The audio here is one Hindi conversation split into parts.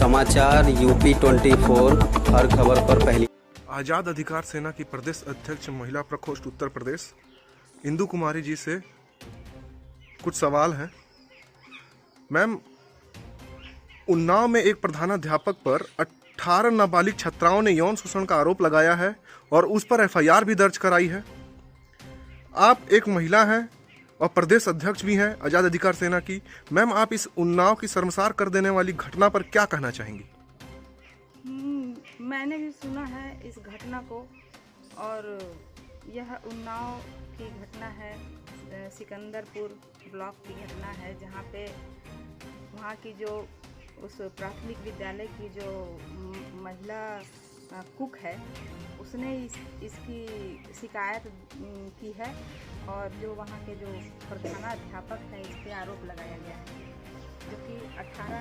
समाचार यूपी 24 हर खबर पर पहली। आज़ाद अधिकार सेना की प्रदेश अध्यक्ष महिला प्रकोष्ठ उत्तर प्रदेश इंदु कुमारी जी से कुछ सवाल हैं। मैम, उन्नाव में एक प्रधानाध्यापक पर 18 नाबालिग छात्राओं ने यौन शोषण का आरोप लगाया है और उस पर एफआईआर भी दर्ज कराई है। आप एक महिला हैं और प्रदेश अध्यक्ष भी हैं आज़ाद अधिकार सेना की। मैम, आप इस उन्नाव की शर्मसार कर देने वाली घटना पर क्या कहना चाहेंगी? मैंने भी सुना है इस घटना को, और यह उन्नाव की घटना है, सिकंदरपुर ब्लॉक की घटना है, जहाँ पे वहाँ की जो उस प्राथमिक विद्यालय की जो महिला कुक है, उसने इसकी शिकायत की है, और जो वहाँ के जो प्रधानाध्यापक है इस पे आरोप लगाया गया है, जो कि 18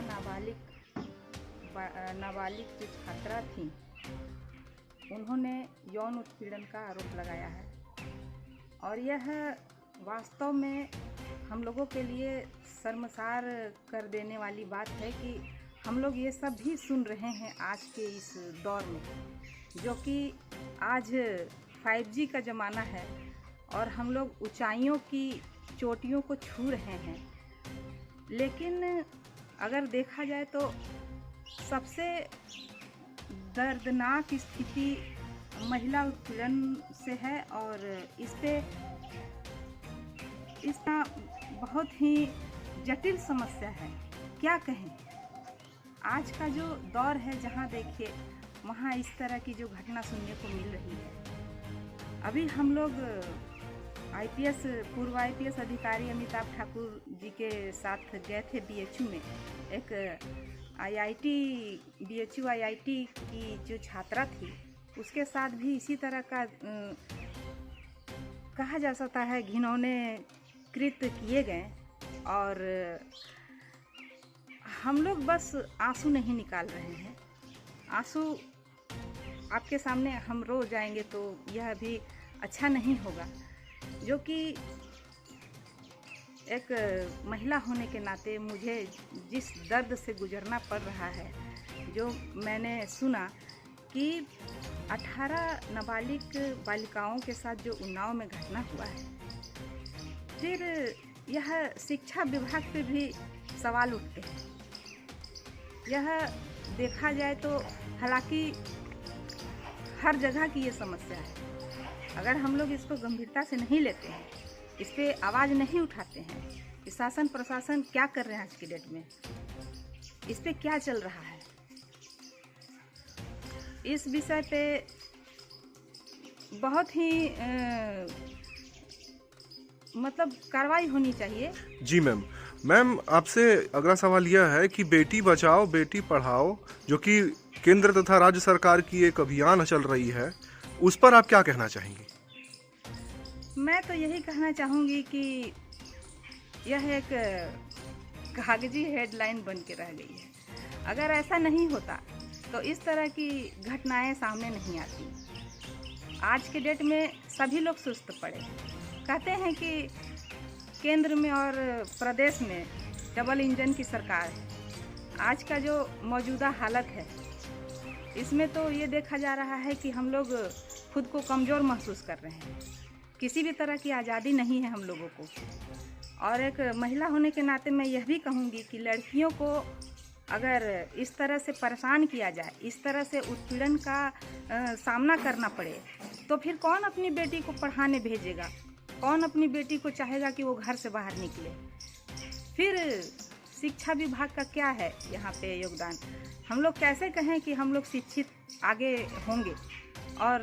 नाबालिग जो छात्रा थी, उन्होंने यौन उत्पीड़न का आरोप लगाया है। और यह वास्तव में हम लोगों के लिए शर्मसार कर देने वाली बात है कि हम लोग ये सब भी सुन रहे हैं आज के इस दौर में, जो कि आज 5G का ज़माना है और हम लोग ऊंचाइयों की चोटियों को छू रहे हैं। लेकिन अगर देखा जाए तो सबसे दर्दनाक स्थिति महिला उत्पीड़न से है, और इसका बहुत ही जटिल समस्या है। क्या कहें, आज का जो दौर है, जहाँ देखिए वहाँ इस तरह की जो घटना सुनने को मिल रही है। अभी हम लोग पूर्व IPS अधिकारी अमिताभ ठाकुर जी के साथ गए थे BHU में। एक BHU IIT की जो छात्रा थी, उसके साथ भी इसी तरह का कहा जा सकता है घिनौने कृत्य किए गए, और हम लोग बस आंसू नहीं निकाल रहे हैं। आंसू आपके सामने हम रो जाएंगे तो यह भी अच्छा नहीं होगा, जो कि एक महिला होने के नाते मुझे जिस दर्द से गुजरना पड़ रहा है, जो मैंने सुना कि 18 नाबालिग बालिकाओं के साथ जो उन्नाव में घटना हुआ है, फिर यह शिक्षा विभाग पे भी सवाल उठते हैं। यह देखा जाए तो हालांकि हर जगह की ये समस्या है। अगर हम लोग इसको गंभीरता से नहीं लेते हैं, इस पे आवाज़ नहीं उठाते हैं कि शासन प्रशासन क्या कर रहे हैं आज की डेट में, इस पे क्या चल रहा है, इस विषय पे बहुत ही मतलब कार्रवाई होनी चाहिए। जी मैम, आपसे अगला सवाल यह है कि बेटी बचाओ बेटी पढ़ाओ, जो कि केंद्र तथा राज्य सरकार की एक अभियान चल रही है, उस पर आप क्या कहना चाहेंगी? मैं तो यही कहना चाहूँगी कि यह एक कागजी हेडलाइन बन के रह गई है। अगर ऐसा नहीं होता तो इस तरह की घटनाएं सामने नहीं आती। आज के डेट में सभी लोग सुस्त पड़े। कहते हैं कि केंद्र में और प्रदेश में डबल इंजन की सरकार है। आज का जो मौजूदा हालत है, इसमें तो ये देखा जा रहा है कि हम लोग खुद को कमज़ोर महसूस कर रहे हैं। किसी भी तरह की आज़ादी नहीं है हम लोगों को। और एक महिला होने के नाते मैं यह भी कहूँगी कि लड़कियों को अगर इस तरह से परेशान किया जाए, इस तरह से उत्पीड़न का सामना करना पड़े, तो फिर कौन अपनी बेटी को पढ़ाने भेजेगा? कौन अपनी बेटी को चाहेगा कि वो घर से बाहर निकले? फिर शिक्षा विभाग का क्या है यहाँ पे योगदान? हम लोग कैसे कहें कि हम लोग शिक्षित आगे होंगे? और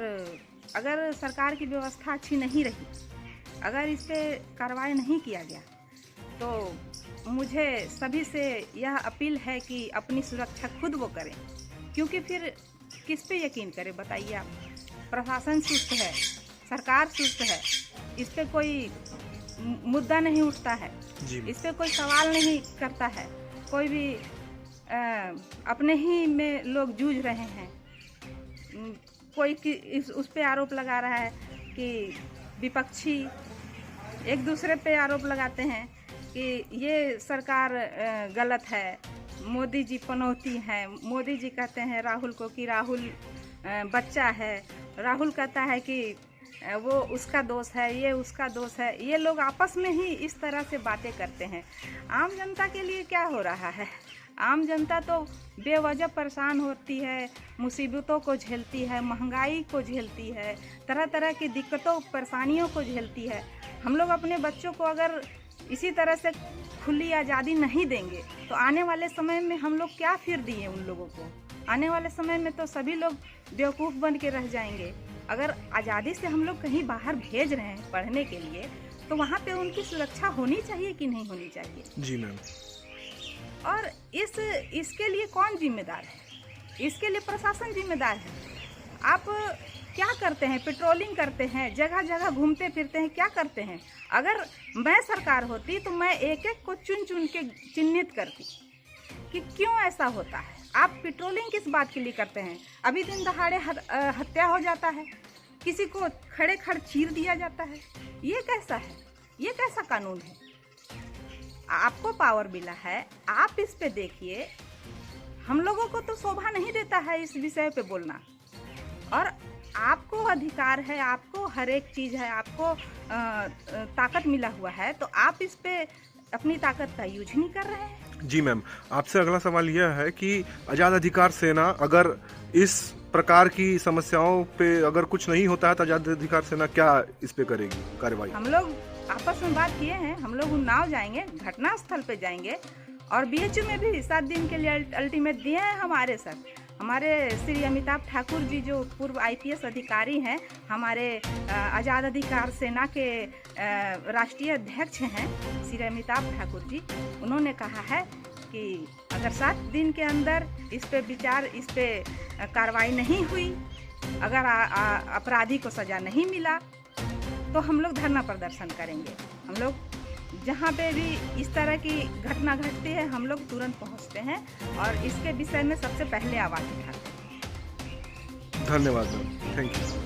अगर सरकार की व्यवस्था अच्छी नहीं रही, अगर इस पर कार्रवाई नहीं किया गया, तो मुझे सभी से यह अपील है कि अपनी सुरक्षा खुद वो करें। क्योंकि फिर किस पे यकीन करें, बताइए आप? प्रशासन सुस्त है, सरकार सुस्त है, इस पे कोई मुद्दा नहीं उठता है, इस पे कोई सवाल नहीं करता है, कोई भी अपने ही में लोग जूझ रहे हैं। कोई उस पे आरोप लगा रहा है कि विपक्षी एक दूसरे पे आरोप लगाते हैं कि ये सरकार गलत है, मोदी जी पनौती हैं। मोदी जी कहते हैं राहुल को कि राहुल बच्चा है, राहुल कहता है कि वो उसका दोस्त है, ये उसका दोस्त है। ये लोग आपस में ही इस तरह से बातें करते हैं। आम जनता के लिए क्या हो रहा है? आम जनता तो बेवजह परेशान होती है, मुसीबतों को झेलती है, महंगाई को झेलती है, तरह तरह की दिक्कतों परेशानियों को झेलती है। हम लोग अपने बच्चों को अगर इसी तरह से खुली आज़ादी नहीं देंगे तो आने वाले समय में हम लोग क्या फिर दिए उन लोगों को? आने वाले समय में तो सभी लोग बेवकूफ़ बन के रह जाएंगे। अगर आज़ादी से हम लोग कहीं बाहर भेज रहे हैं पढ़ने के लिए तो वहाँ पे उनकी सुरक्षा होनी चाहिए कि नहीं होनी चाहिए? जी मैम। और इसके लिए कौन जिम्मेदार है? इसके लिए प्रशासन जिम्मेदार है। आप क्या करते हैं? पेट्रोलिंग करते हैं, जगह जगह घूमते फिरते हैं, क्या करते हैं? अगर मैं सरकार होती तो मैं एक एक को चुन चुन के चिन्हित करती कि क्यों ऐसा होता है। आप पेट्रोलिंग किस बात के लिए करते हैं? अभी दिन दहाड़े हत्या हो जाता है, किसी को खड़े खड़ चीर दिया जाता है। ये कैसा है? ये कैसा कानून है? आपको पावर मिला है, आप इस पे देखिए। हम लोगों को तो शोभा नहीं देता है इस विषय पे बोलना। और आपको अधिकार है, आपको हर एक चीज़ है, आपको ताकत मिला हुआ है, तो आप इस पे अपनी ताकत का यूज नहीं कर रहे हैं। जी मैम, आपसे अगला सवाल यह है कि आज़ाद अधिकार सेना अगर इस प्रकार की समस्याओं पे अगर कुछ नहीं होता है तो आज़ाद अधिकार सेना क्या इस पे करेगी कार्रवाई? हम लोग आपस में बात किए हैं। हम लोग उन्नाव जाएंगे, घटना स्थल पे जाएंगे और BHU में भी 7 दिन के लिए अल्टीमेट दिए हैं हमारे सर। हमारे श्री अमिताभ ठाकुर जी जो पूर्व IPS अधिकारी हैं, हमारे आज़ाद अधिकार सेना के राष्ट्रीय अध्यक्ष हैं श्री अमिताभ ठाकुर जी, उन्होंने कहा है कि अगर 7 दिन के अंदर इस पे विचार, इस पे कार्रवाई नहीं हुई, अगर अपराधी को सज़ा नहीं मिला तो हम लोग धरना प्रदर्शन करेंगे। हम लोग जहाँ पे भी इस तरह की घटना घटती है हम लोग तुरंत पहुँचते हैं और इसके विषय में सबसे पहले आवाज़ उठाते हैं। धन्यवाद मैम, थैंक यू।